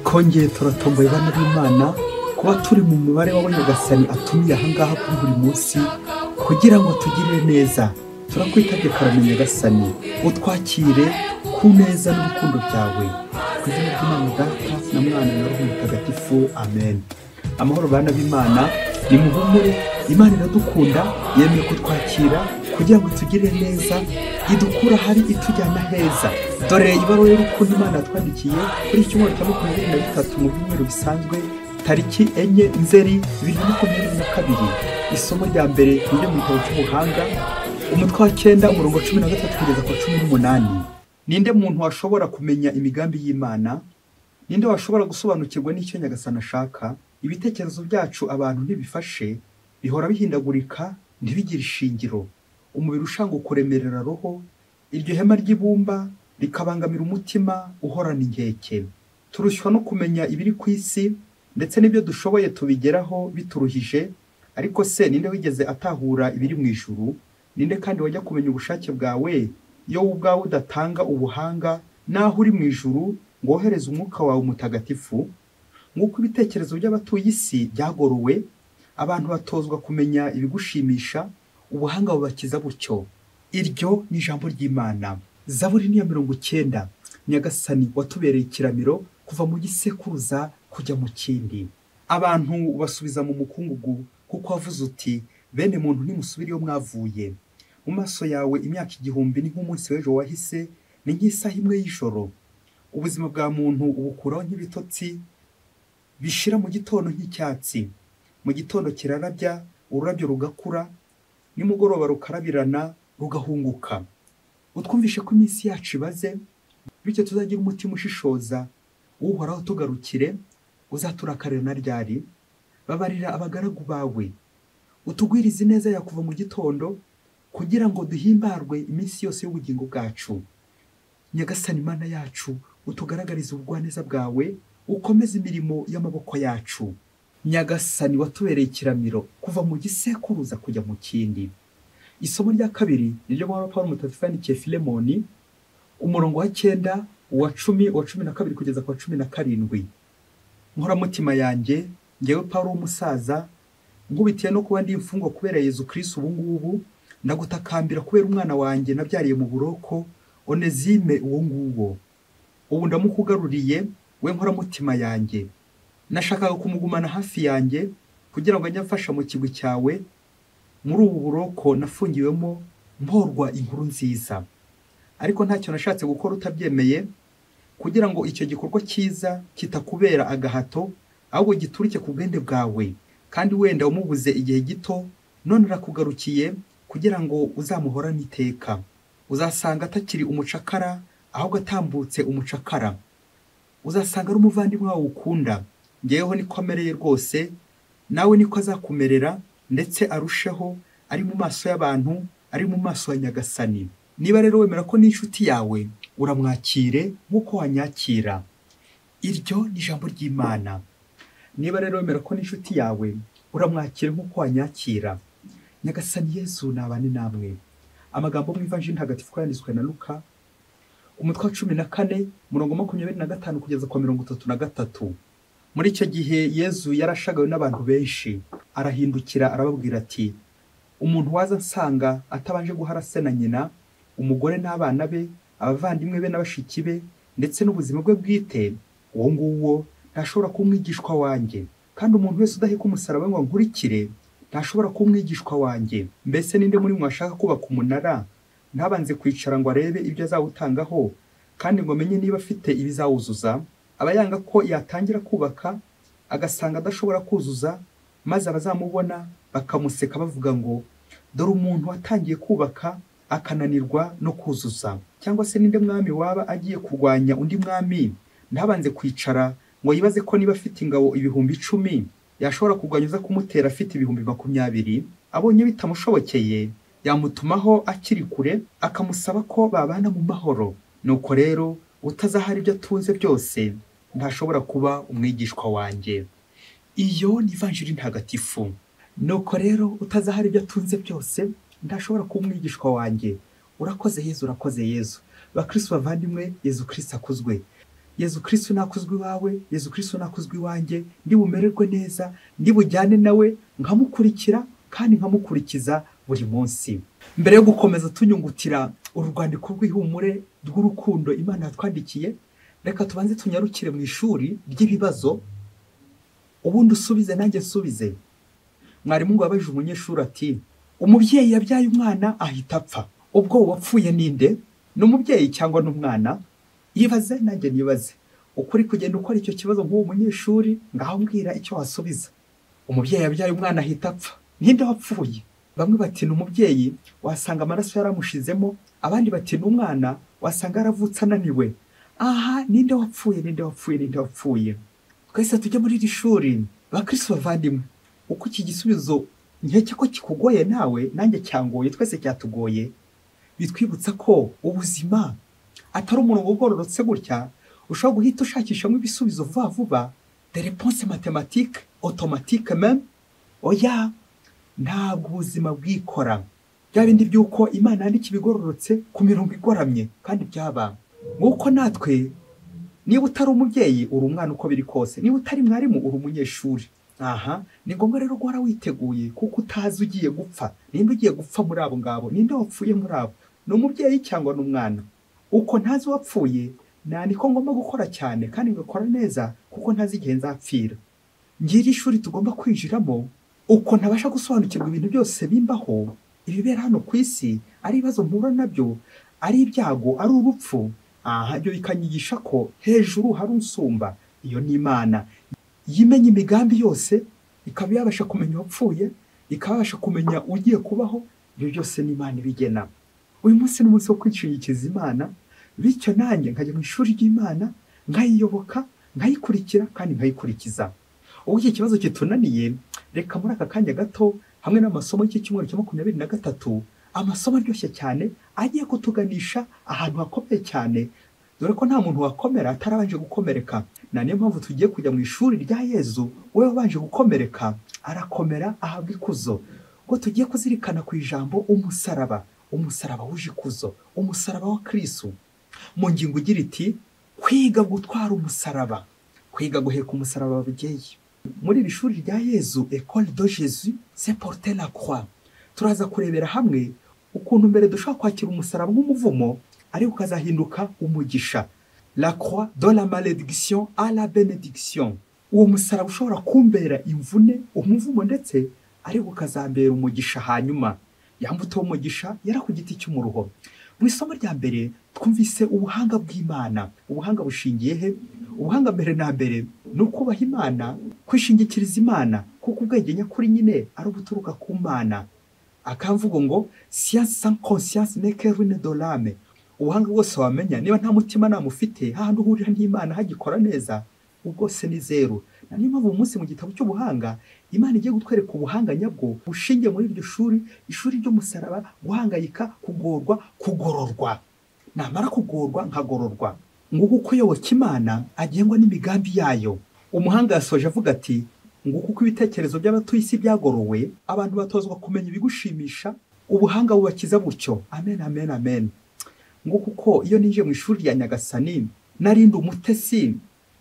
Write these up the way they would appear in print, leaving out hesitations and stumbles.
kongeye turatomboye bana b'Imana kuba turi mu mubare w'abanyagasani atumiye ahangaha kuri buri munsi kugira ngo tugirire neza. Turakwitabye karame Nyagasani, utwakire ku neza n'urukundo byawe, ku izina ry'Imana Data na Mwana na Roho Mutagatifu, amen. Amahoro bana b'Imana, nimuhumure, Imana iradukunda, yemeye kutwakira kugira ngo tugirire neza, idukura hari itujyana heza. Dore ibaruwa y'urukundo Imana yatwandikiye kuri cyumweru cya 23 mu byumweru bisanzwe, tariki 4 Nzeri 2022. Isomo rya mbere ryo mu gitabo cy'ubuhanga, umutwe wa 9 umurongo 13 kugeza ku 18. Ninde muntu washobora kumenya imigambi y'Imana? Ninde washobora gusobanukirwa n'icyo Nyagasani ashaka? Ibitekerezo byacu abantu ntibifashe, bihora bihindagurika, ntibigire ishingiro. Umubiri ushanga kuremerera roho, iryo hema ry'ibumba rikabangamira umutima uhorana inkeke. Turushywa no kumenya ibiri ku isi, ndetse n'ibyo dushoboye tubigeraho bituruhije. Ariko se ninde wigeze atahura ibiri mu ijuru? Ninde kandi wajya kumenya ubushake bwawe iyo ubwawe udatanga ubuhanga naho uri mu ijuru ngo wohereze umwuka wawe mutagatifu? Nk'uko ibitekerezo by'abatuye isi byagorowe, abantu batozwa kumenya ibigushimisha, ubuhanga bubakiza butyo. Iryo ni ijambo ry'Imana. Zaburi ni ya 90. Nyagasani watubereye ikiramiro kuva mu gisekuruza kujya mu kindi. Abantu basubiza mu mukungugu kuko wavuze uti, bene muntu nimusubire iyo mwavuye. Mu maso yawe imyaka 1000 ni nk'umunsi w'ejo wahise, ni nk'isaha imwe y'ijoro. Ubuzima bwa muntu ubukuraho nk'ibitotsi bishira mu gitondo nk'icyatsi. Mu gitondo kirarabya, ururabyo rugakura, nimugoroba rukarabirana rugahunguka. Utwumvishe ko iminsi yacu ibaze, bityo tuzagira umutima ushishoza. Uhoraho tugarukire, uzaturakarira na ryari? Babarira abagaragu bawe, utugwirize neza yakuva mu gitondo, kugira ngo duhimbarwe iminsi yose y'ubugingo bwacu. Nyagasani Mana yacu, utugaragarize ubugwaneza bwawe, ukomeze imirimo y'amaboko yacu. Nyagasani watubereye ikiramiro kuva mu gisekuruza kujya mu kindi. Isomo rya kabiri niryo Pawulo Mutagatifu yandikiye Filemoni, umurongo wa 9, uwa 10, uwa 12 kugeza ku 17. Nkora mutima yanjye, ngewe Pawulo w'umusaza, nkubitiye no kuba ndi imfungwa kubera Yezu Kristu ubu ngubu, ndagutakambira kubera umwana wanjye nabyariye mu buroko, Onezime uwo nguwo. Ubu ndamukugaruriye, we nkora mutima yanjye. Nashakaga kumugumana hafi yanjye kugira ngo njye mu kigwi cyawe. Muri ubu buroko nafungiwemo mporwa inkuru nziza. Ariko ntacyo nashatse gukora utabyemeye, kugira ngo icyo gikorwa cyiza kitakubera agahato, ahubwo giturike ku bwende bwawe. Kandi wenda umubuze igihe gito, none rakugarukiye kugira ngo uzamuhorane iteka. Uzasanga atakiri umucakara, ahubwo atambutse umucakara. Uzasanga ari umuvandimwe wawe ukunda. Ngeweho niko amereye rwose, nawe niko azakumerera, ndetse arusheho, ari mu maso y'abantu, ari mu maso ya Nyagasani. Niba rero wemera ko n'inshuti yawe, uramwakire nk'uko wanyakira. Iryo ni ijambo ry'Imana. Niba rero wemera ko n'inshuti yawe, uramwakire nk'uko wanyakira. Nyagasani Yesu nabane namwe. Amagambo mu Ivanjili ntagatifu yanditswe na Luka, umutwe wa 14, umurongo 25 kugeza ku 33. Muri icyo gihe Yezu yarashagawe n'abantu benshi, arahindukira arababwira ati, umuntu waza nsanga atabanje guhara se na nyina, umugore n'abana be, abavandimwe be n'abashiki be, ndetse n'ubuzima bwe bwite, uwo nguwo ntashobora kumwigishwa wanjye. Kandi umuntu wese udaheka umusaraba ngo nkurikire, ntashobora kumwigishwa wanjye. Mbese ninde muri mwashaka kubaka umunara, ntabanze kwicara ngo arebe ibyo azawutangaho, kandi ngo menye niba afite ibizawuzuza? Aba yanga ko yatangira kubaka, agasanga adashobora kuzuza, maze abazamubona bakamuseka bavuga ngo, dore umuntu watangiye kubaka akananirwa no kuzuza. Cyangwa se ninde mwami waba agiye kurwanya undi mwami, ntabanze kwicara ngo yibaze ko niba afite ingabo 10,000 yashobora kurwanyuza kumutera afite 20,000? Abonye bitamushobokeye, yamutumaho akiri kure, akamusaba ko babana mu mahoro. Nuko rero utazahari ibyo atunze byose, ntashobora kuba umwigishwa wanjye. Iyo ni Ivanjili ntagatifu. Nuko rero utazahari ibyo atunze byose, ntashobora kuba umwigishwa wanjye. Urakoze Yezu, urakoze Yezu. Bakristo bavandimwe, Yezu Kristo akuzwe. Yezu Kristu nakuzwe iwawe, Yezu Kristu nakuzwe iwanjye, ndi bumererwe neza, ndi bujyane nawe nkamukurikira kandi nkamukurikiza buri munsi. Mbere yo gukomeza tunyungutira urwandiko rw'ihumure rw'urukundo Imana yatwandikiye, reka tubanze tunyarukire mu ishuri ry'ibibazo, ubundi usubize nanjye nsubize. Mwarimu ngo abajije umunyeshuri ati, umubyeyi yabyaye umwana ahita apfa, ubwo uwapfuye ninde? Ni umubyeyi cyangwa n'umwana? Yibaze nanjye nibaze. Ukuri kugenda ukora icyo kibazo nk'uwo munyeshuri, ngaho mbwira icyo wasubiza. Umubyeyi yabyaye umwana ahita apfa, ninde wapfuye? Bamwe bati ni umubyeyi, wasanga amaraso yaramushizemo, abandi bati ni umwana, wasanga yaravutse ananiwe. Aha, ninde wapfuye, ninde wapfuye, ninde wapfuye? Twese tujye muri iri shuri, bakristo bavandimwe. Uko iki gisubizo nkeke ko kikugoye nawe, nanjye cyangoye, twese cyatugoye, bitwibutsa ko ubuzima atari umurongo ugororotse gutya ushobora guhita ushakishamo ibisubizo vuba vuba, des réponses mathématiques automatiques même. Oya, ntabwo ubuzima bwikora. Bya bindi by'uko Imana yandika ibigororotse ku mirongo igoramye kandi byaba. Nk'uko natwe, niba utari umubyeyi uri umwana uko biri kose, niba utari mwarimu uri umunyeshuri. Aha, ni ngombwa rero guhora witeguye kuko utazi ugiye gupfa. Ninde ugiye gupfa muri abo ngabo? Ninde wapfuye muri abo? Ni umubyeyi cyangwa n'umwana? Uko ntazi wapfuye, niko ngomba gukora cyane kandi ngakora neza kuko ntazi igihe nzapfira. Ngira ishuri tugomba kwinjiramo, uko ntabasha gusobanukirwa ibintu byose bimbaho, ibibera hano ku isi, ari ibibazo mpura nabyo, ari ibyago, ari urupfu. Aha, ibyo bikanyigisha ko hejuru hari unsumba, iyo ni Imana. Yimenya imigambi yose, ikaba yabasha kumenya wapfuye, ikabasha kumenya ugiye kubaho. Ibyo byose ni Imana ibigena. Uyu munsi ni umunsi wo kwishingikiriza Imana, bityo nanjye nkajya mu ishuri ry'Imana, nkayiyoboka, nkayikurikira kandi nkayikurikiza. Ubu iki kibazo kitunaniye, reka muri aka kanya gato hamwe n'amasomo y'iki cyumweru cya 23, amasomo aryoshye cyane agiye kutuganisha ahantu hakomeye cyane, dore ko nta muntu wakomera atarabanje gukomereka. Na niyo mpamvu tugiye kujya mu ishuri rya Yezu, we wabanje gukomereka arakomera ahabwa ikuzo. Ngo tugiye kuzirikana ku ijambo umusaraba, umusaraba wuje ikuzo, umusaraba wa Kristu. Mu ngingo igira iti, kwiga gutwara umusaraba, kwiga guheka umusaraba ababyeyi. Muri iri shuri rya Yezu, École de Jésus, c'est porter la croix. Turaza kurebera hamwe ukuntu mbere dushobora kwakira umusaraba nk'umuvumo, ariko ukazahinduka umugisha. La croix de la malédiction à la bénédiction. Uwo musaraba ushobora kumbera imvune, umuvumo ndetse ariko ukazambera umugisha hanyuma. Yambuto umugisha yara ku giti cy'umuruho. Mu isomo rya mbere twumvise ubuhanga bw'Imana. Ubuhanga bushingiye he? Ubuhanga mbere na mbere no kubaha Imana, kwishingikiriza Imana, kuko ubwenge nyakuri nyine ari ubuturuka ku Mana. Akamvugo ngo science sans conscience n'est que ruine de l'âme. Ubuhanga bwose wamenya niba nta mutima namufite, hahandi uhurira n'Imana hagikora neza, ubwose ni zero. Na niyo mpamvu umunsi mu gitabo cy'ubuhanga Imana igiye gutwereka ubuhanga nyabwo bushingiye muri iryo shuri, ishuri ry'umusaraba, guhangayika, kugorwa, kugororwa. Namara kugorwa nkagororwa. Nguko uko yoboka Imana agengwa n'imigambi yayo. Umuhanga yasoje avuga ati, nguko uko ibitekerezo by'abatuye isi byagorowe, abantu batozwa kumenya ibigushimisha, ubuhanga bubakiza gutyo. Amen, amen, amen. Nguko uko iyo ninjiye mu ishuri rya Nyagasani, narindi umutesi,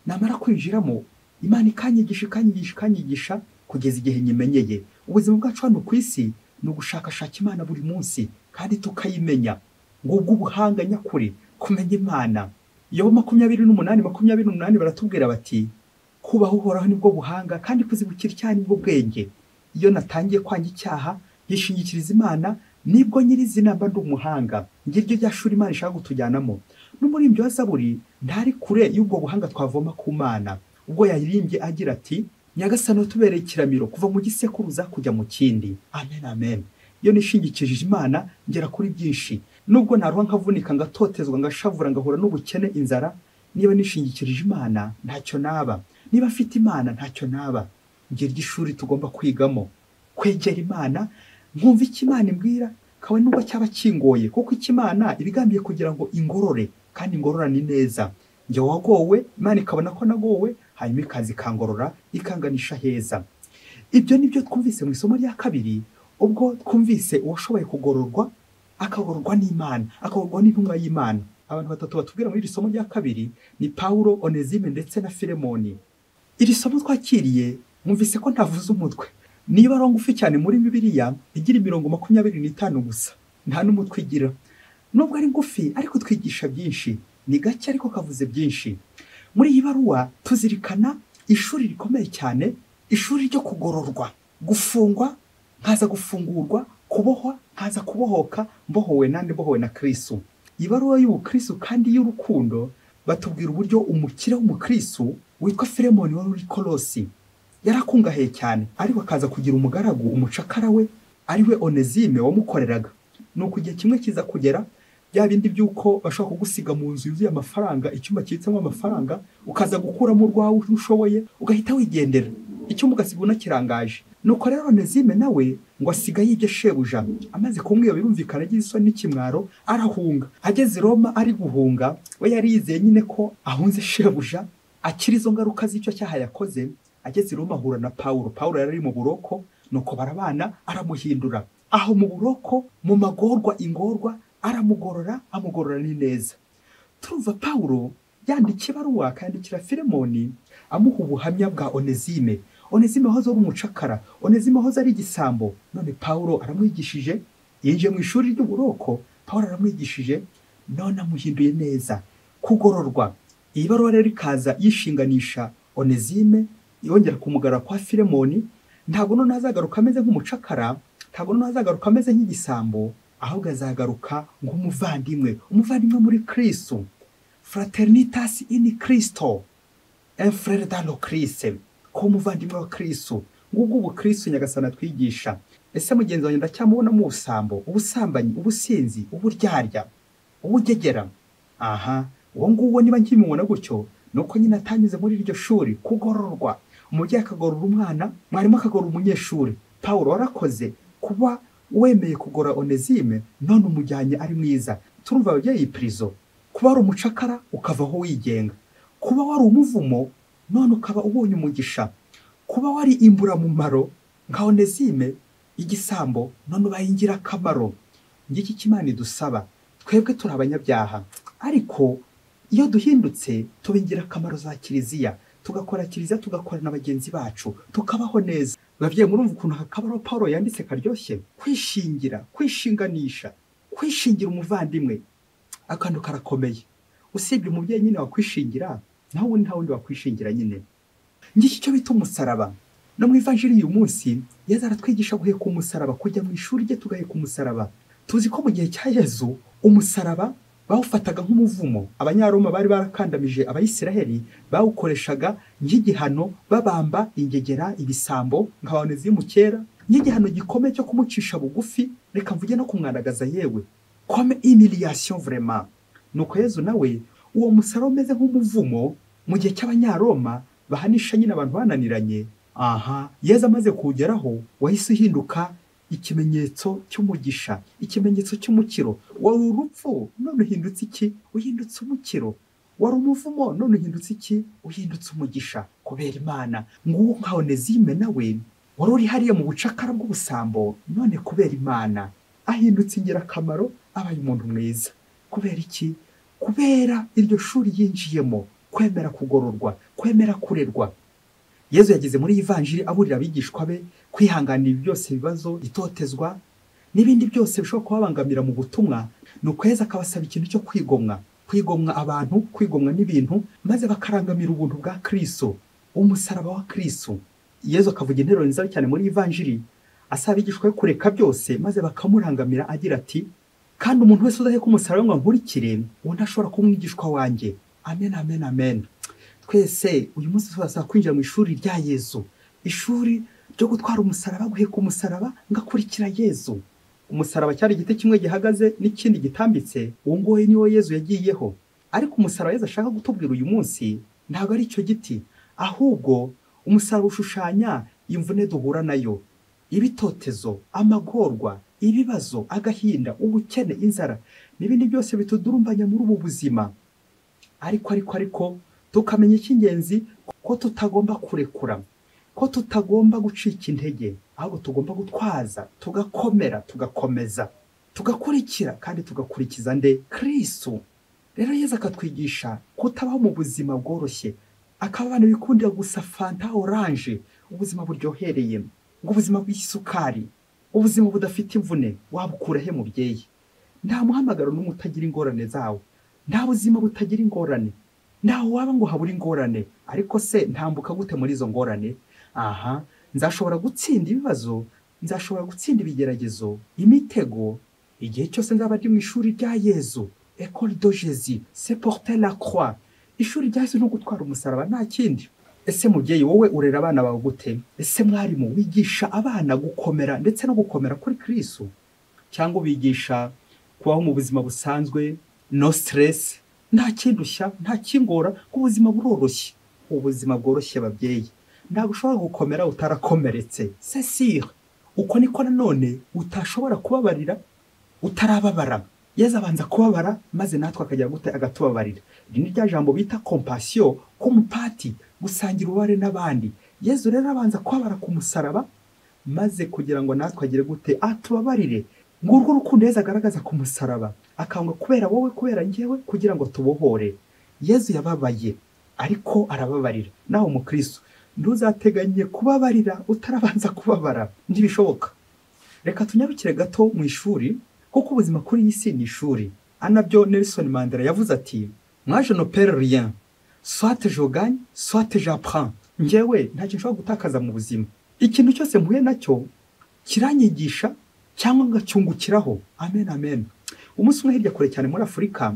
namara kwinjiramo, Imana ikanyigisha kugeza igihe nyimenyeye. Ubuzima bwacu hano ku isi ni ugushakashaka Imana buri munsi kandi tukayimenya. Ngubwo ubuhanga nyakuri, kumenya Imana. Yobu 28:28 baratubwira bati, kubaho uhoraho nibwo buhanga kandi kuzibukira icyaha nibwo bwenge. Iyo natangiye kwanga icyaha, yishingikiriza Imana, nibwo nyirizina mba ndi umuhanga. Ngiryo rya shuri Imana ishaka kutujyanamo. N'umurimbyi wa Zaburi ntari kure y'ubwo buhanga twavoma ku Mana. Ubwo yaririmbye agira ati, Nyagasani tubereye ikiramiro kuva mu gisekuruza kujya mu kindi. Amen, amen. Iyo nishingikirije Imana ngera kuri byinshi. Nubwo naruha nkavunika, ngatotezwa, ngashavura, ngahura n'ubukene, inzara, niba nishingikirije Imana ntacyo naba. Niba afite Imana ntacyo naba. Ngiryo ishuri tugomba kwigamo, kwegera Imana, nkumva icyo Imana imbwira, kawe nubwo cyaba kingoye, kuko icyo Imana ibigambiye kugira ngo ingorore kandi ingororane neza. Njye wagowe, Imana ikabona ko nagowe, hanyuma ikazi kangorora, ikanganisha heza. Ibyo nibyo twumvise mu isomo rya kabiri, ubwo twumvise uwashoboye kugororwa, akagororwa n'Imana, akagororwa n'intumwa y'Imana. abantu batatu batubwira muri iri somo rya kabiri ni Pawulo, Onezime ndetse na Filemoni. Iri somo twakiriye mwumvise ko ntavuze umutwe. Niba ari ngufi cyane muri Bibiliya igira 25 gusa, nta n'umutwe igira. Nubwo ari ngufi ariko twigisha byinshi, ni gake ariko kavuze byinshi. Muri iyi baruwa tuzirikana ishuri rikomeye cyane, ishuri ryo kugororwa, gufungwa nkaza gufungurwa, kubohwa nkaza kubohoka, mbohowe na Kristu. Ibaruwa y'ubukristu kandi y'urukundo batubwira uburyo umukire w'umukristu witwa Filemoni wari uri Kolosi yarakungahaye cyane, ariko akaza kugira umugaragu, umucakara we ariwe Onezime wamukoreraga. Nuko igihe kimwe kiza kugera, bya bindi by'uko bashaka kugusiga mu nzu yuzuye amafaranga, icyumba kibitsemo amafaranga, ukaza gukuramo urwawe ushoboye ugahita wigendera, icyumba ugasiga unakirangaje. Nuko rero Onezime nawe ngo asiga yibye shebuja, amaze kumwiba birumvikana agize isoni n'ikimwaro, arahunga. Ageze i Roma ari guhunga, we yari yizeye nyine ko ahunze shebuja akiri izo ngaruka z'icyo cyaha yakoze. Ageze i Roma ahura na Pawulo. Pawulo yari mu buroko, nuko barabana, aramuhindura. Aho mu buroko, mu magorwa, ingorwa, amugorora ni neza. Turumva Pawulo yandika ibaruwa akandikira Filemoni amuha ubuhamya bwa Onezime. Onezime hoze ari umucakara, Onezime hoze ari igisambo. None Pawulo aramwigishije, yinjiye mu ishuri ry'uburoko, Pawulo aramwigishije, none amuhinduye neza, kugororwa. Iyi baruwa rero ikaza yishinganisha Onezime, yongera kumugara kwa Filemoni. Ntabwo none azagaruka ameze nk'umucakara, ntabwo none azagaruka ameze nk'igisambo, ahubwo azagaruka nk'umuvandimwe, umuvandimwe muri Kristu. Fraternitas in Cristo, un frère dans le Christ. Ko umuvandimwe wa Kristu. Ngubwo ubukristu nyagasana twigisha. Ese mugenzi wanjye ndacyamubona mu busambo, ubusambanyi, ubusinzi, uburyarya, ubugegera? Aha, uwo nguwo niba nkimubona gutyo, nuko nyine atanyuze muri iryo shuri kugororwa. Umubyeyi akagorora umwana, mwarimu akagorora umunyeshuri. Pawulo warakoze kuba wemeye kugora Onezime, none umujyanye ari mwiza. Turumva ababyeyi prison, kuba wari umucakara ukavaho wigenga, kuba wari umuvumo none ukaba ubonye umugisha, kuba wari imbura mumaro nka Onezime igisambo none ubayingira akamaro. Ngiki kimana idusaba, twebwe turi abanyabyaha, ariko iyo duhindutse tubingira akamaro za kiliziya, tugakora kiliziya, tugakora na bagenzi bacu, tukabaho neza. Bavye murumva ukuntu hakabaro Paulo yanditse karyoshye, kwishingira, kwishinganisha, kwishingira umuvandimwe, akantu karakomeye. Usibye umubyeyi nyine wakwishingira, naho nta wundi wakwishingira nyine. Ngiki cyo bita umusaraba. No mu evanjiri uyu munsi Yesu aratwigisha guheka umusaraba, kujya mu ishuri rye tugaheka umusaraba. Tuzi ko mu gihe cya Yesu umusaraba bawufataga nk'umuvumo. Abanyaroma bari barakandamije Abayisiraheli, bawukoreshaga nk'igihano, babamba ingegera, ibisambo nk'abonezi mu kera, nk'igihano gikomeye cyo kumucisha bugufi, reka mvuge no kumwandagaza yewe, comme humiliation vraiment. Nuko Yesu nawe uwo musaraba umeze nk'umuvumo mu gihe cy'Abanyaroma bahanisha nyine abantu bananiranye. Aha, Yesu amaze kugeraho wahise uhinduka ikimenyetso cy'umugisha, ikimenyetso cy'umukiro. Wari urupfu none uhindutse iki? Uhindutse umukiro. Wari umuvumo none uhindutse iki? Uhindutse umugisha kubera Imana. Nguwo nka Onezime nawe wari uri hariya mu bucakara bw'ubusambo, none kubera Imana ahindutse ingirakamaro, abaye umuntu mwiza. Kubera iki? Kubera iryo shuri yinjiyemo, kwemera kugororwa, kwemera kurerwa. Yesu yagize muri evanjiri aburira abigishwa be kwihanganira byose bibazo, itotezwa n'ibindi byose bishobora kubabangamira mu butumwa. Nuko Yesu akabasaba ikintu cyo kwigomwa abantu, kwigomwa n'ibintu, maze bakarangamira ubuntu bwa Kristu, umusaraba wa Kristu. Yesu akavuga interuro nziza cyane muri evanjiri, asaba abigishwa be kureka byose maze bakamurangamira, agira ati, kandi umuntu wese udaheka umusaraba ngo nkurikire, uwo ntashobora kuba umwigishwa wanjye. Amen, amen, amen. Twese uyu munsi twasaba kwinjira mu ishuri rya Yesu, ishuri ryo gutwara umusaraba, guheka umusaraba, ngakurikira Yesu. Umusaraba cyari igiti kimwe gihagaze n'ikindi gitambitse, uwo nguwo niwo Yesu yagiyeho. Ariko umusaraba Yesu ashaka gutubwira uyu munsi ntabwo ari icyo giti, ahubwo umusaraba ushushanya imvune duhura nayo, ibitotezo, amagorwa, ibibazo, agahinda, ubukene, inzara n'ibindi byose bitudurumbanya muri ubu buzima. Ariko tukamenya icy'ingenzi ko tutagomba kurekura, ko tutagomba gucika intege, ahubwo tugomba gutwaza, tugakomera, tugakomeza, tugakurikira kandi tugakurikiza nde? Kristu. rero Yesu akatwigisha kutabaho mu buzima bworoshye, akaba abantu bikundira gusa fanta oranje, ubuzima buryohereye, ngo ubuzima bw'isukari, ubuzima budafite imvune. Wabukura he mubyeyi? Nta muhamagaro n'umwe utagira ingorane zawo, nta buzima butagira ingorane, nta waba ngo habura ingorane. Ariko se ntambuka gute muri izo ngorane? Aha, nzashobora gutsinda ibibazo, nzashobora gutsinda ibigeragezo, imitego, igihe cyose nzaba ndi mu ishuri rya Yesu. École de Jésus, c'est porter la croix. Ishuri rya Yesu no gutwara umusaraba nta kindi. Ese mubyeyi wowe urera abana bawe gute? Ese mwarimu wigisha abana gukomera ndetse no gukomera kuri Kristu, cyangwa ubigisha kubaho mu buzima busanzwe, no stress, nta kindushya, nta kingora, ubuzima buroroshye? Ubuzima bworoshye babyeyi, ntabwo ushobora gukomera utarakomeretse. C'est sûr. Uko niko nanone utashobora kubabarira utarababara. Yesu abanza kubabara maze natwe akajya gute agatubabarira. Iri ni rya jambo bita compassion, kumupati, gusangira ububabare n'abandi. Yesu rero abanza kubabara ku musaraba maze kugira ngo natwe agire gute atubabarire. Ngurwo urukundo Yesu agaragaza ku musaraba, akanga kubera wowe, kubera njyewe, kugira ngo tubohore. Yesu yababaye ariko arababarira. Naho umukristo ntuzateganye kubabarira utarabanza kubabara, ntibishoboka. Reka tunyarukire gato mu ishuri, kuko ubuzima kuri iyi si ni ishuri. Anabyo Nelson Mandela yavuze ati, moi je ne perds rien, soit je gagne, soit j'apprends. Njyewe ntacyo nshobora gutakaza mu buzima, ikintu cyose mpuye nacyo kiranyigisha cyangwa ngacyungukiraho. Amen, amen. Umunsi umwe hirya kure cyane muri Afurika,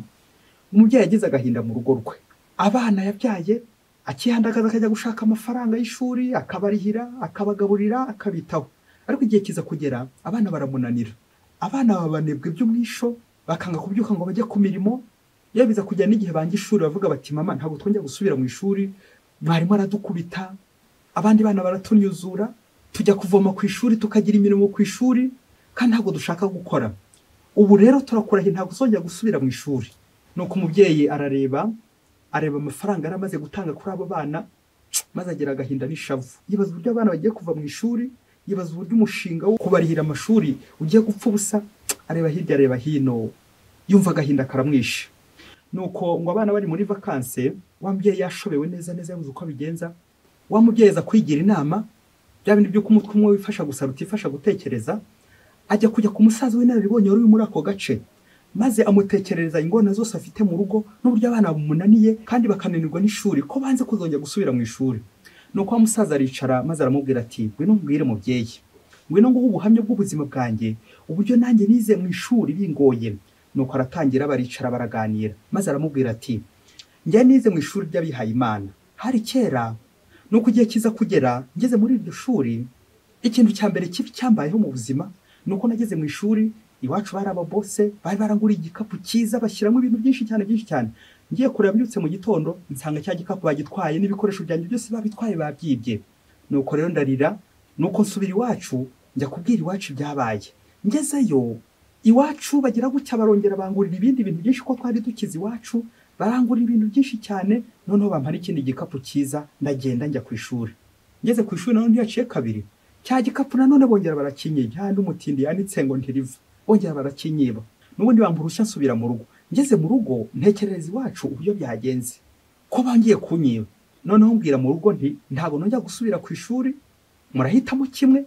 umubyeyi yagize agahinda mu rugo rwe. Abana yabyaye akihandagaza akajya gushaka amafaranga y'ishuri, akabarihira, akabagaburira, akabitaho. Ariko igihe kiza kugera abana baramunanira. Abana babanebwe by'umwisho, bakanga kubyuka ngo bajye ku mirimo. Yabiza kujya n'igihe banga ishuri bavuga bati, mama ntabwo twongera gusubira mu ishuri, mwarimu aradukubita, abandi bana baratunyuzura, tujya kuvoma ku ishuri, tukagira imirimo ku ishuri, kandi ntabwo dushaka gukora. Ubu rero turakurahiye ntabwo uzongera gusubira mu ishuri. Nuko umubyeyi arareba amafaranga yaramaze gutanga kuri abo bana, maze agira agahinda n'ishavu. Yibaza uburyo abana bagiye kuva mu ishuri, yibaza uburyo umushinga wo kubarihira amashuri ugiye gupfa ubusa. Areba hirya areba hino, yumva agahinda karamwishe. Nuko ngo abana bari muri vacances, wa mubyeyi yashobewe neza yabuze uko abigenza. Wa mubyeyi aza kwigira inama, bya bindi by'uko umutwe umwe wifasha gusa rutifasha gutekereza, ajya kujya ku musaza w'inararibonye wari muri ako gace, maze amutekerereza ingorane zose afite mu rugo n'uburyo abana bamunaniye kandi bakananirwa n'ishuri, ko banze kuzongera gusubira mu ishuri. Nuko wa musaza aricara maze aramubwira ati, ngwino mbwire mubyeyi, ngwino nguhe ubuhamya bw'ubuzima bwanjye, uburyo nanjye nize mu ishuri bingoye. Nuko aratangira, baricara baraganira, maze aramubwira ati, njye nize mu ishuri ry'abihaye Imana, hari kera. Nuko igihe kiza kugera ngeze muri iryo shuri, ikintu cya mbere kibi cyambayeho mu buzima nuko nageze mu ishuri, iwacu bari ababose, bari baranguriye igikapu cyiza bashyiramo ibintu byinshi cyane. Ngiye kureba mbyutse mu gitondo, nsanga cya gikapu bagitwaye n'ibikoresho byanjye byose babitwaye, babyibye. Nuko rero ndarira, nuko nsubira iwacu, njya kubwira iwacu ibyabaye. Ngezeyo iwacu bagira gutya, barongera bangurira ibindi bintu byinshi, ko twari dukize iwacu, barangurira ibintu byinshi cyane. Noneho bampara ikindi gikapu cyiza, ndagenda njya ku ishuri. Ngeze ku ishuri none ntiyaciye kabiri, cya gikapu nanone bongera barakinyiba, handi umutindi yanditse ngo ntiriva, bongera barakinyiba. N'ubundi bamburusha nsubira mu rugo. Ngeze mu rugo ntekereza iwacu uburyo byagenze, ko bangiye kunyiba. Noneho mbwira mu rugo nti, ntabwo nongera gusubira ku ishuri, murahitamo kimwe,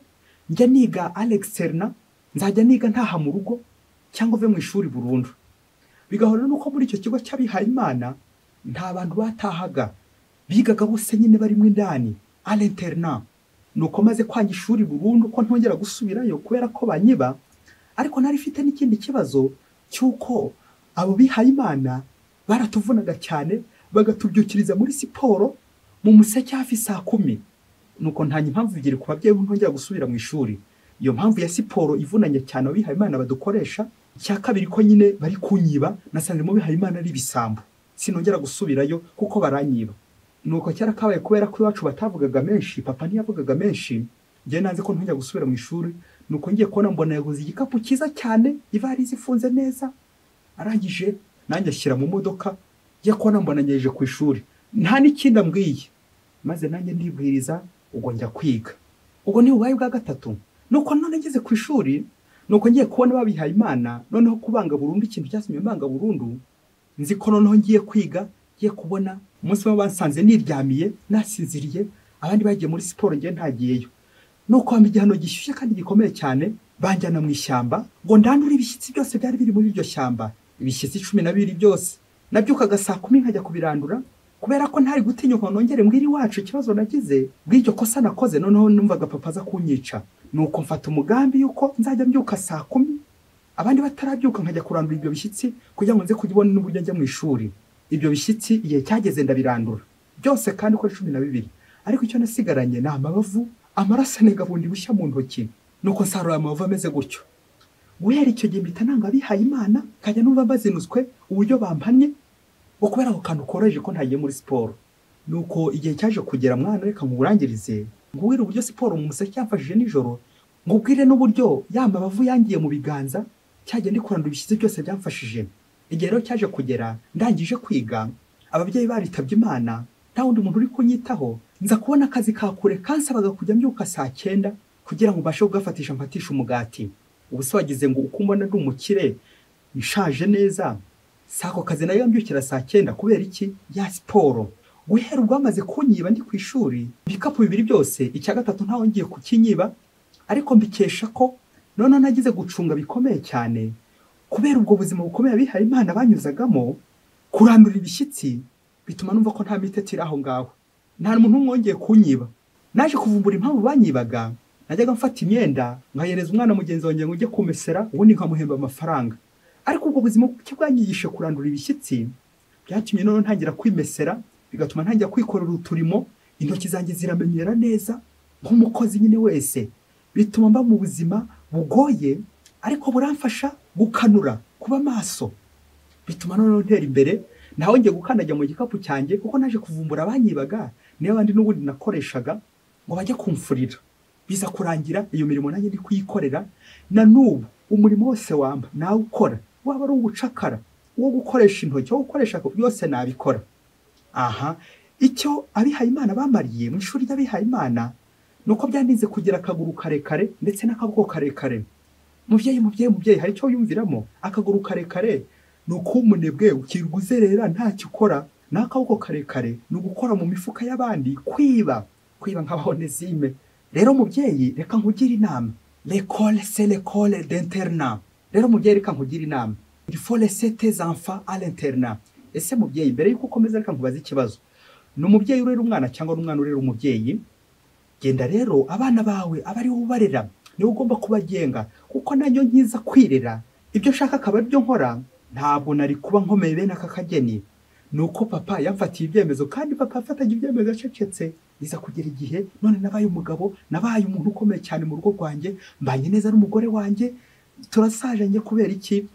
njya niga Alexerna, nzajya niga ntaha mu rugo, cyangwa uve mu ishuri burundu. Bigahora nuko muri icyo kigo cy'abihaye Imana nta bantu batahaga, bigaga bose nyine barimo indani à l'internat. Nuko maze kwanga ishuri burundu, ko ntongera gusubirayo kubera ko banyiba. Ariko nari mfite n'ikindi kibazo cyuko abo bihaye Imana baratuvunaga cyane, bagatubyukiriza muri siporo mu museke hafi saa 10. Nuko ntanye impamvu igire ku babyeyi ntongera gusubira mu ishuri. Iyo mpamvu ya siporo ivunanye cyane abihaye Imana badukoresha. Cya kabiri ko nyine bari kunyiba, nasanze mu bihaye Imana ari bisambo, sinongera gusubirayo kuko baranyiba. Nuko cyara kabaye kubera ko iwacu batavugaga menshi, papa ntiyavugaga menshi, njye nanze ko ntongera gusubira mu ishuri. Nuko ngiye kubona mbona yaguze igikapu cyiza cyane, ivarisi ifunze neza. Arangije nanjye ashyira mu modoka, ngiye kubona mbona ngejeje ku ishuri, nta n'ikindi ambwiye. Maze nanjye ndibwiriza, ubwo njya kwiga. Ubwo ni ububaye bwa gatatu. Nuko none ngeze ku ishuri, nuko ngiye kubona babihaye Imana, noneho kubanga burundu, ikintu cyasimye mbanga burundu, nzi ko noneho ngiye kwiga, ngiye kubona umunsi umwe bansanze niryamiye nasinziriye, abandi bagiye muri siporo ngiye ntagiyeyo. Nuko hamba igihano gishyushye kandi gikomeye cyane, banjyana mu ishyamba ngo ndandure ibishyitsi byose byari biri muri iryo shyamba, ibishyitsi 12 byose. Nabyukaga saa 10 nkajya kubirandura, kubera ko ntari gutinyuka nongere mbwira iwacu ikibazo nagize bw'iryo kosa nakoze. Noneho numvaga papa aza kunyica, nuko mfata umugambi yuko nzajya mbyuka saa 10 abandi batarabyuka, nkajya kurandura ibyo bishyitsi kugira ngo nze kujibona n'uburyo njya mu ishuri. Ibyo bishyitsi igihe cyageze ndabirandura byose kandi ko 12, ariko icyo nasigaranye ni amabavu, amaraso anega bundi bushya mu ntoki. Nuko nsarura amabavu ameze gutyo. Guhera icyo gihe mpita nanga abihaye Imana, kajya numva bazinuzwe uburyo bampannye ngo kubera ako kantu koroheje ko ntagiye muri siporo. Nuko igihe cyaje kugera mwana, reka ngurangirize ngubwire uburyo siporo mu museke cyamfashije nijoro, ngubwire n'uburyo yamabavu yangiye mu biganza cyagiye ndi kurandura ibishyitsi byose byamfashije. Igihe rero cyaje kugera ndangije kwiga, ababyeyi baritabye Imana, nta wundi muntu uri kunyitaho, nza kubona akazi kakure kansabaga kujya mbyuka saa 9 kugira ngo mbashe kugafatisha mfatisha umugati. Ubu se wagize ngo uko mbona ndi umukire nishaje neza, sako kazi nayo mbyukira saa 9 kubera iki? Ya siporo. Guhera ubwo bamaze kunyiba ndi ku ishuri, ibikapu 2 byose, icya gatatu ntaho ngiye kukinyiba, ariko mbikesha ko none nagize gucunga bikomeye cyane, kubera ubwo buzima bukomeye abihaye Imana banyuzagamo. Kurandura ibishyitsi bituma numva ko nta mitetira aho ngaho, nta muntu mwongeye kunyiba. Naje kuvumbura impamvu banyibaga, najyaga mfata imyenda nkayereza umwana mugenzi wanjye ngo ujye kumesera, ubundi nkamuhemba amafaranga. Ariko ubwo buzima bwanyigishije kurandura ibishyitsi byatumye none ntangira kwimesera, bigatuma ntangira kwikorera uturimo, intoki zanjye ziramenyera neza nk'umukozi nyine wese. Bituma mba mu buzima bugoye ariko buramfasha gukanura, kuba maso. Bituma none ntera imbere, naho ngiye gukandagira mu gikapu cyanjye kuko naje kuvumbura abanyibaga niyo bandi n'ubundi nakoreshaga ngo bajye kumfurira. Biza kurangira iyo mirimo nanjye ndi kuyikorera, na n'ubu umurimo wose wamba nawe ukora, waba ari ubucakara, wo gukoresha intoki, wo gukoresha byose nabikora. Aha, icyo abihaye Imana bamariye mu ishuri ry'abihaye Imana nuko byandinze kugira akaguru karekare ndetse n'akaboko karekare. Mubyeyi hari icyo yumviramo. Akaguru karekare nuko umunebwe ukiruguzerera ntacyo ukora, n'akaboko karekare ni ugukora mu mifuka y'abandi, kwiba nk'abahonezime. Rero mubyeyi, reka nkugire inama. L'école c'est l'école d'internat. Rero mubyeyi, reka nkugire inama. Il faut laisser tes enfants à l'internat. Ese mubyeyi, mbere yuko ukomeza reka nkubaza ikibazo. Ni umubyeyi urera umwana cyangwa n'umwana urera umubyeyi? Genda rero abana bawe abari ubarera, niwe ugomba kubagenga, kuko nanyo nkiza kwirera ibyo shaka akaba byo nkora, ntabwo nari kuba nkomeye bene aka kageni. Nuko papa yamfatiye ibyemezo, kandi papa afataga ibyemezo acecetse. Biza kugira igihe none nabaye umugabo, nabaye umuntu ukomeye cyane mu rugo rwanjye, mbanye neza n'umugore wanjye, turasajanye. Kubera iki?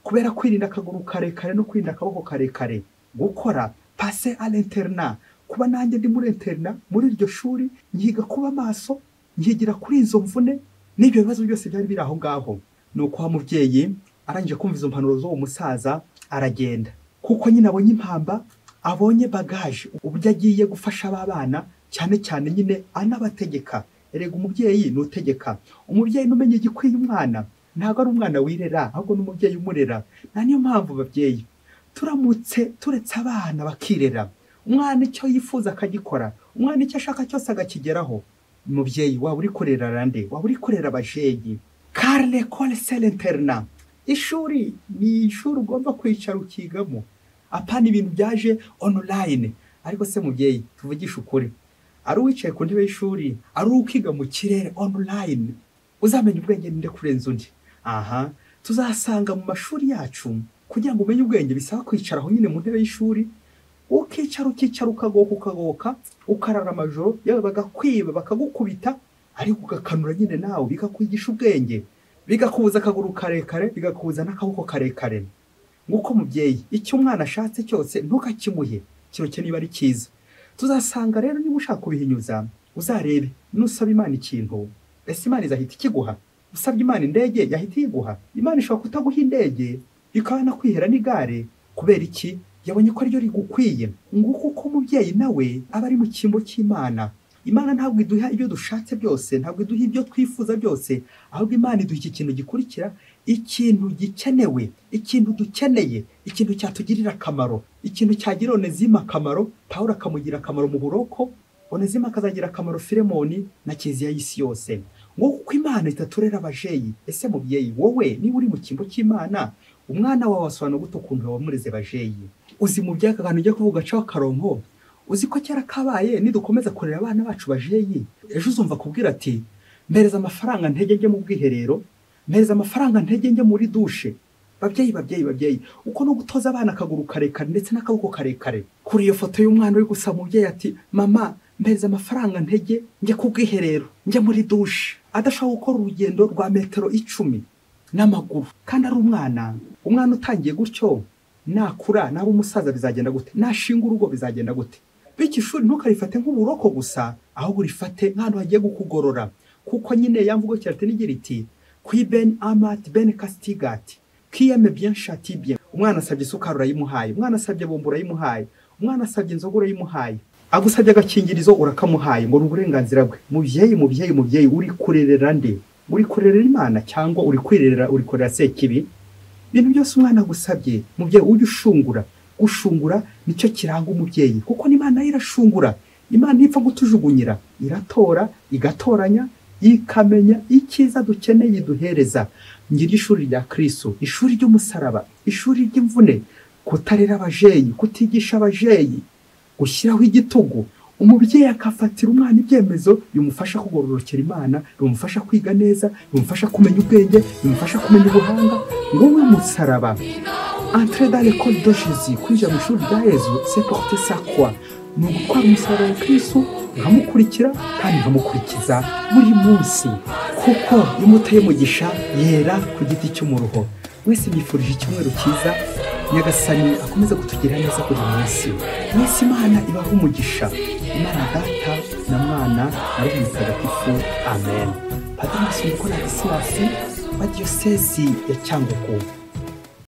Kubera kwirinda akaguru karekare no kwirinda akaboko karekare. Gukora passer à l'internat, kuba nanjye ndi muri internat muri iryo shuri, nyiga kuba maso, nyigira kuri izo mvune n'ibyo bibazo byose byari biri aho ngaho. Nuko wa mubyeyi arangije kumva izo mpanuro zo umusaza aragenda, kuko nyine abonye impamba, abonye bagage uburyo agiye gufasha abana, cyane cyane nyine anabategeka. Erega umubyeyi nutegeka, umubyeyi numenye igikwiye umwana, ntabwo ari umwana wirera, ahubwo n'umubyeyi umurera. Na niyo mpamvu babyeyi turamutse turetse abana bakirera, umwana icyo yifuza akagikora, umwana icyo ashaka cyose agakigeraho. Mubyeyi, waba uri kurera rande, waba uri kurera abajeyi. Car l'école c'est l'internat. Ishuri ni ishuri ugomba kwicara ukigamo, apana ibintu byaje online. Ariko se mubyeyi, tuvugisha ukuri, ari uwicaye ku ntebe y'ishuri, ari ukiga mu kirere online, uzamenya ubwenge ninde kurenza undi? Aha, tuzasanga mu mashuri yacu kugira ngo umenye ubwenge bisaba kwicara aho nyine mu ntebe y'ishuri, ukicara ukagoka, ukarara amajoro, yawe bagakwiba bakagukubita, ariko ugakanura nyine nawe bikakwigisha ubwenge, bigakubuza akaguru karekare, bigakubuza n'akaboko karekare. Nguko mubyeyi, icyo umwana ashatse cyose ntukakimuhe, kiroke niba ari cyiza. Tuzasanga rero niba ushaka kubihinyuza, uzarebe nusaba Imana ikintu, ese Imana izahita ikiguha? Usabye Imana indege yahita iguha? Imana ishobora kutaguha indege, ikaba nakwihera n'igare. Kubera iki? Yabonye ko aryo rigukwiye. Nguko uko umubyeyi nawe aba ari mu cyimbo cy'Imana. Imana ntabwo iduha ibyo dushatse byose, ntabwo iduha ibyo twifuza byose, ahubwo Imana iduha iki kintu gikurikira, ikintu gikenewe, ikintu dukeneye, ikintu cyatugirira akamaro, ikintu cyagira Onezima akamaro, Pawulo akamugira akamaro mu buroko, Onezima akazagira akamaro Filemoni na Kiliziya y'isi yose. Ngo kuko Imana itaturera abajeyi, ese mubyeyi wowe niba uri mu kimbo cy'Imana, umwana wawe wasobanura gute ukuntu wamureze bajeyi? Uzi mu by'akantu ujya kuvuga caho karonko, uzi ko cyara kabaye nidukomeza kurera abana bacu bajeyi, ejo uzumva kubwira ati mpereza amafaranga ntege njye mu bwiherero, mpereza amafaranga ntege njye muri dushe. Babyeyi, uko no gutoza abana akaguru karekare ndetse n'akaboko karekare. Kuri iyo foto y'umwana uri gusaba umubyeyi ati mama mpereza amafaranga ntege njye ku bwiherero, njye muri dushe, adashobora gukora urugendo rwa metero 10 n'amaguru, kandi ari umwana utangiye gutyo, nakura naba umusaza bizagenda gute? Nashinga urugo bizagenda gute? Bityo ishuri ntukarifate nk'uburoko gusa, ahubwo urifate nk'ahantu hagiye gukugorora, kuko nyine yamvugo cyarate nigira iti kwiben amat ben castigat kiyeme bien chati bien. Umwana asabye isukari urayimuhaye, umwana asabye bombo urayimuhaye, umwana asabye inzoga urayimuhaye, agusabye agakingirizo urakamuhaye, ngo n'uburenganzira bwe. Mubyeyi uri kurerera nde? Uri kurerera Imana cyangwa uri kwirerera, uri korera sekibi? Ibintu byose umwana agusabye mubyeyi ujye gushungura nicyo kiranga umubyeyi, kuko n'Imana irashungura. Imana ipfa gutujugunyira, iratora, igatoranya, ikamenya icyiza dukeneye duhereza. Ngira ishuri rya Kristu, ishuri ry'umusaraba, ishuri ry'imvune, kutarera abajeyi, kutigisha abajeyi, gushyiraho igitugu. Umubyeyi akafatira umwana ibyemezo bimufasha kugororokera Imana, bimufasha kwiga neza, bimufasha kumenya ubwenge, bimufasha kumenya ubuhanga. Ngo umusaraba, entrer dans l'école de Jésus, kwinjira mu ishuri rya Yesu, c'est porter sa croix, ni ugutwara umusaraba wa Kristu, nkamukurikira kandi nkamukurikiza buri munsi, kuko imbuto y'umugisha yera ku giti cy'umuruho. Mwese mbifurije icyumweru cyiza, Nyagasani akomeza kutugira neza buri munsi. Mwese Imana ibaha umugisha, Imana Data na Mwana na Roho Mutagatifu. Amen. Padiri Nikola Gisirasi wa Diyosezi ya Cyangugu.